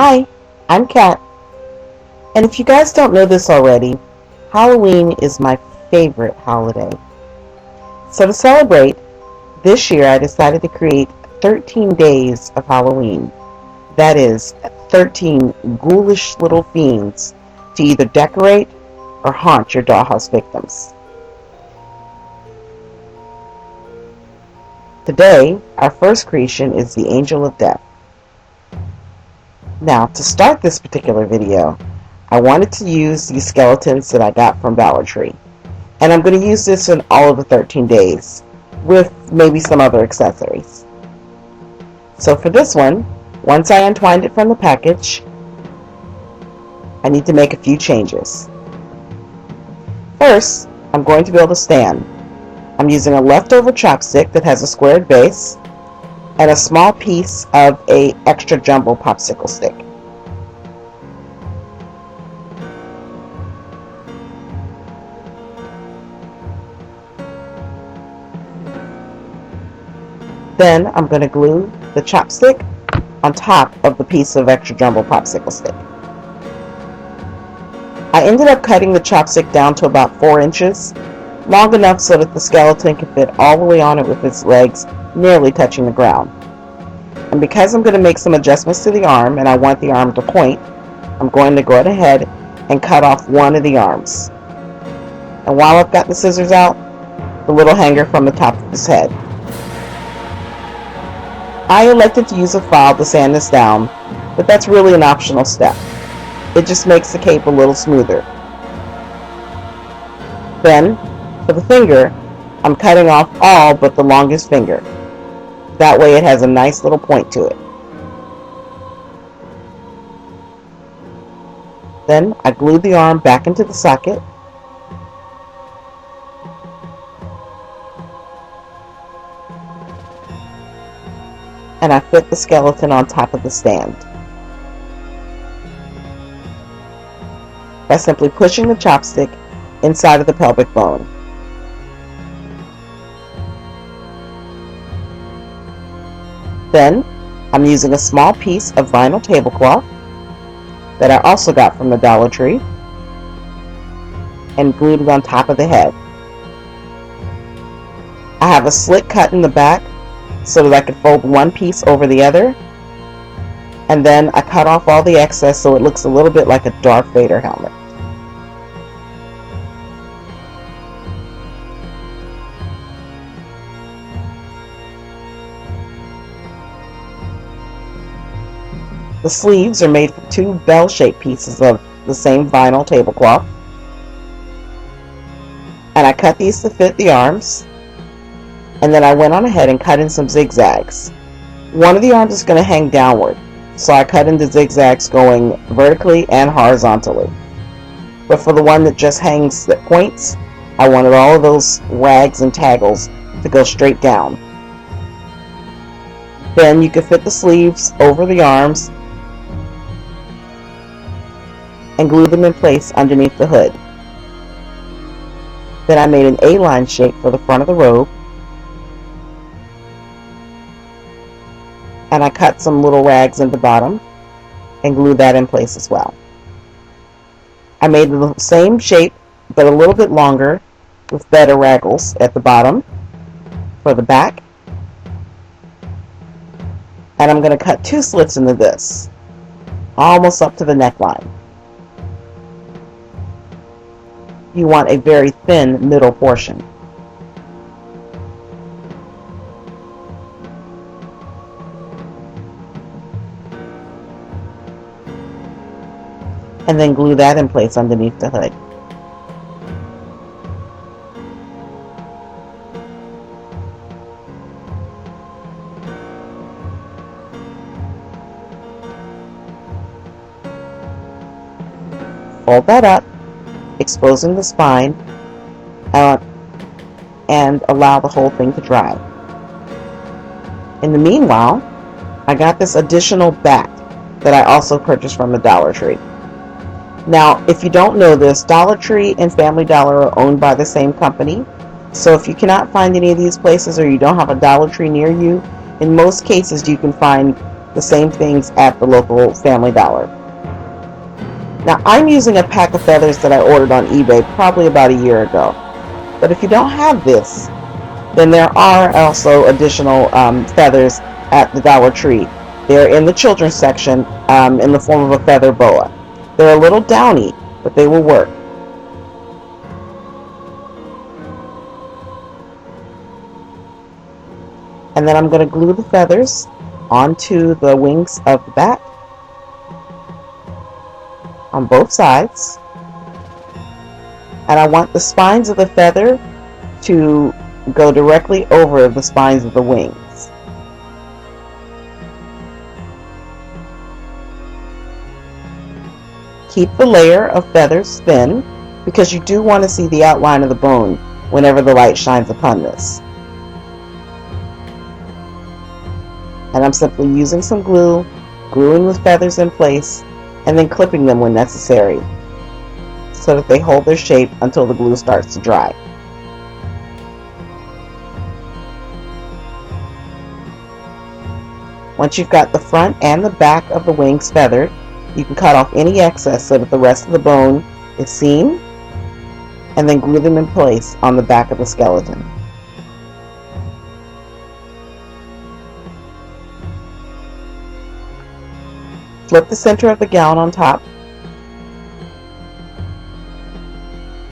Hi, I'm Kat, and if you guys don't know this already, Halloween is my favorite holiday. So to celebrate, this year I decided to create 13 days of Halloween. That is, 13 ghoulish little fiends to either decorate or haunt your dollhouse victims. Today, our first creation is the Angel of Death. Now, to start this particular video, I wanted to use these skeletons that I got from Dollar Tree. And I'm going to use this in all of the 13 days, with maybe some other accessories. So for this one, once I untwined it from the package, I need to make a few changes. First, I'm going to build a stand. I'm using a leftover chopstick that has a squared base, and a small piece of a extra jumbo popsicle stick. Then I'm going to glue the chopstick on top of the piece of extra jumbo popsicle stick. I ended up cutting the chopstick down to about 4 inches, long enough so that the skeleton can fit all the way on it with its legs nearly touching the ground. And because I'm going to make some adjustments to the arm and I want the arm to point, I'm going to go ahead and cut off one of the arms. And while I've got the scissors out, the little hanger from the top of his head. I elected to use a file to sand this down, but that's really an optional step. It just makes the cape a little smoother. Then, for the finger, I'm cutting off all but the longest finger. That way it has a nice little point to it. Then I glued the arm back into the socket. And I fit the skeleton on top of the stand by simply pushing the chopstick inside of the pelvic bone. Then I'm using a small piece of vinyl tablecloth that I also got from the Dollar Tree and glued it on top of the head. I have a slit cut in the back so that I could fold one piece over the other, and then I cut off all the excess so it looks a little bit like a Darth Vader helmet. The sleeves are made from 2 bell-shaped pieces of the same vinyl tablecloth, and I cut these to fit the arms, and then I went on ahead and cut in some zigzags. One of the arms is going to hang downward, so I cut into zigzags going vertically and horizontally. But for the one that just hangs that points, I wanted all of those rags and taggles to go straight down. Then you can fit the sleeves over the arms and glue them in place underneath the hood. Then I made an A-line shape for the front of the robe, and I cut some little rags in the bottom and glued that in place as well. I made the same shape but a little bit longer with better raggles at the bottom for the back, and I'm going to cut 2 slits into this, almost up to the neckline. You want a very thin middle portion. And then glue that in place underneath the hood. Fold that up, exposing the spine, and allow the whole thing to dry. In the meanwhile, I got this additional bat that I also purchased from the Dollar Tree. Now, if you don't know this, Dollar Tree and Family Dollar are owned by the same company. So if you cannot find any of these places or you don't have a Dollar Tree near you, in most cases you can find the same things at the local Family Dollar. Now, I'm using a pack of feathers that I ordered on eBay probably about a year ago. But if you don't have this, then there are also additional feathers at the Dollar Tree. They're in the children's section in the form of a feather boa. They're a little downy, but they will work. And then I'm going to glue the feathers onto the wings of the bat on both sides. And I want the spines of the feather to go directly over the spines of the wings. Keep the layer of feathers thin because you do want to see the outline of the bone whenever the light shines upon this. And I'm simply using some glue, gluing the feathers in place, and then clipping them when necessary so that they hold their shape until the glue starts to dry. Once you've got the front and the back of the wings feathered, you can cut off any excess so that the rest of the bone is seen, and then glue them in place on the back of the skeleton. Flip the center of the gown on top,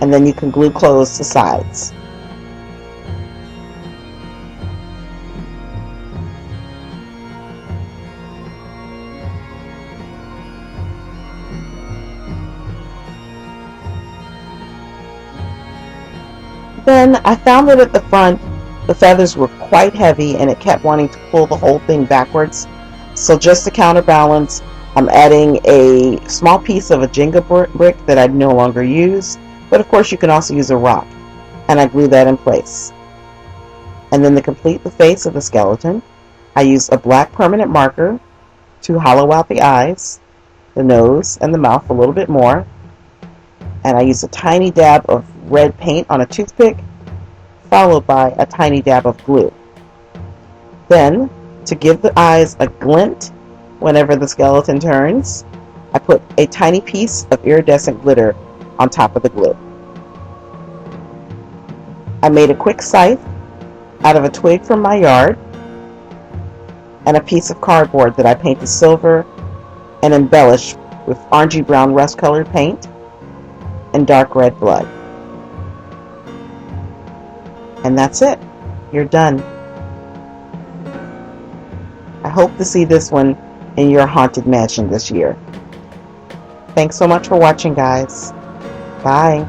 and then you can glue closed the sides. Then I found that at the front the feathers were quite heavy and it kept wanting to pull the whole thing backwards. So just to counterbalance, I'm adding a small piece of a Jenga brick that I no longer use, but of course you can also use a rock, and I glue that in place. And then to complete the face of the skeleton, I use a black permanent marker to hollow out the eyes, the nose, and the mouth a little bit more, and I use a tiny dab of red paint on a toothpick, followed by a tiny dab of glue. Then, to give the eyes a glint whenever the skeleton turns, I put a tiny piece of iridescent glitter on top of the glue. I made a quick scythe out of a twig from my yard and a piece of cardboard that I painted silver and embellished with orangey brown rust colored paint and dark red blood. And that's it. You're done. I hope to see this one in your haunted mansion this year. Thanks so much for watching, guys. Bye.